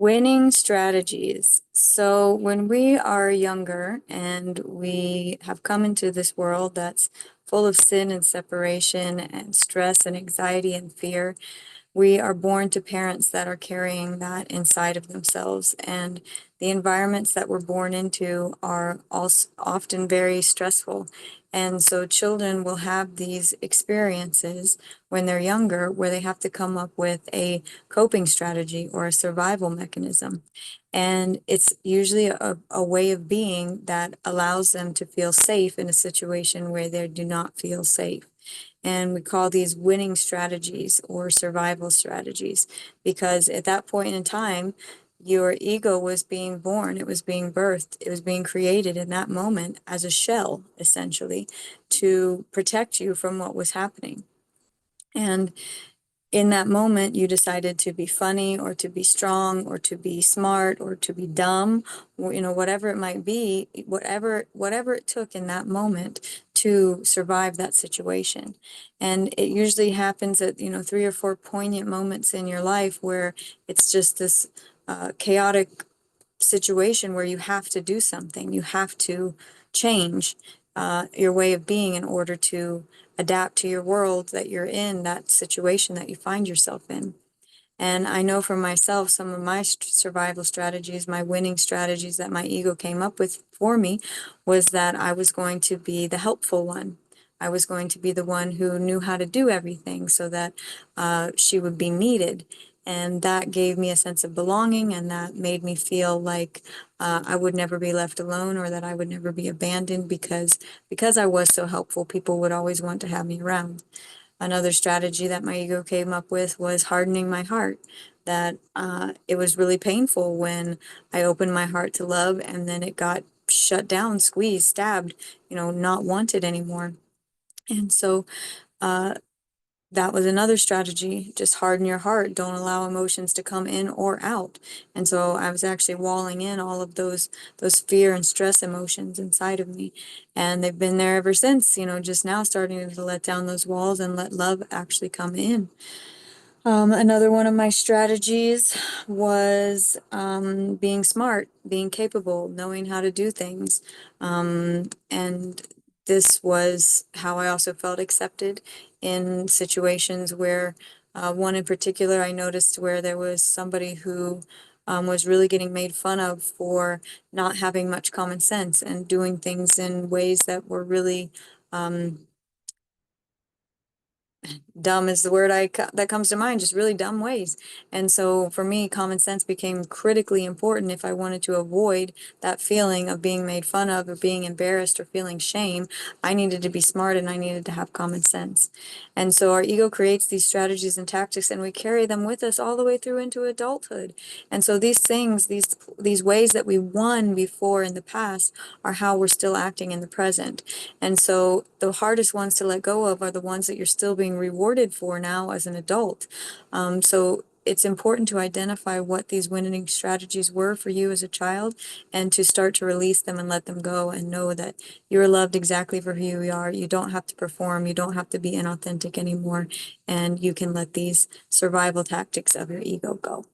Winning strategies. So when we are younger and we have come into this world that's full of sin and separation and stress and anxiety and fear, we are born to parents that are carrying that inside of themselves. And the environments that we're born into are also often very stressful. And so children will have these experiences when they're younger where they have to come up with a coping strategy or a survival mechanism. And it's usually a way of being that allows them to feel safe in a situation where they do not feel safe. And we call these winning strategies or survival strategies because at that point in time, your ego was being born, it was being birthed, it was being created in that moment as a shell, essentially, to protect you from what was happening. And in that moment, you decided to be funny or to be strong or to be smart or to be dumb, or, whatever it might be, whatever it took in that moment to survive that situation. And it usually happens at, three or four poignant moments in your life where it's just this chaotic situation where you have to do something, you have to change your way of being in order to adapt to your world that you're in, that situation that you find yourself in. And I know for myself, some of my survival strategies, my winning strategies that my ego came up with for me was that I was going to be the helpful one. I was going to be the one who knew how to do everything so that she would be needed. And that gave me a sense of belonging, and that made me feel like I would never be left alone or that I would never be abandoned because I was so helpful, people would always want to have me around. Another strategy that my ego came up with was hardening my heart. That it was really painful when I opened my heart to love and then it got shut down, squeezed, stabbed, not wanted anymore. And so uh, that was another strategy. Just harden your heart. Don't allow emotions to come in or out. And so I was actually walling in all of those fear and stress emotions inside of me. And they've been there ever since, just now starting to let down those walls and let love actually come in. Another one of my strategies was being smart, being capable, knowing how to do things. And this was how I also felt accepted in situations where one in particular I noticed where there was somebody who was really getting made fun of for not having much common sense and doing things in ways that were really dumb is the word that comes to mind, just really dumb ways. And so for me, common sense became critically important if I wanted to avoid that feeling of being made fun of or being embarrassed or feeling shame. I needed to be smart and I needed to have common sense. And so our ego creates these strategies and tactics and we carry them with us all the way through into adulthood. And so these things, these ways that we won before in the past are how we're still acting in the present. And so the hardest ones to let go of are the ones that you're still being rewarded for now as an adult. So it's important to identify what these winning strategies were for you as a child and to start to release them and let them go and know that you're loved exactly for who you are. You don't have to perform. You don't have to be inauthentic anymore. And you can let these survival tactics of your ego go.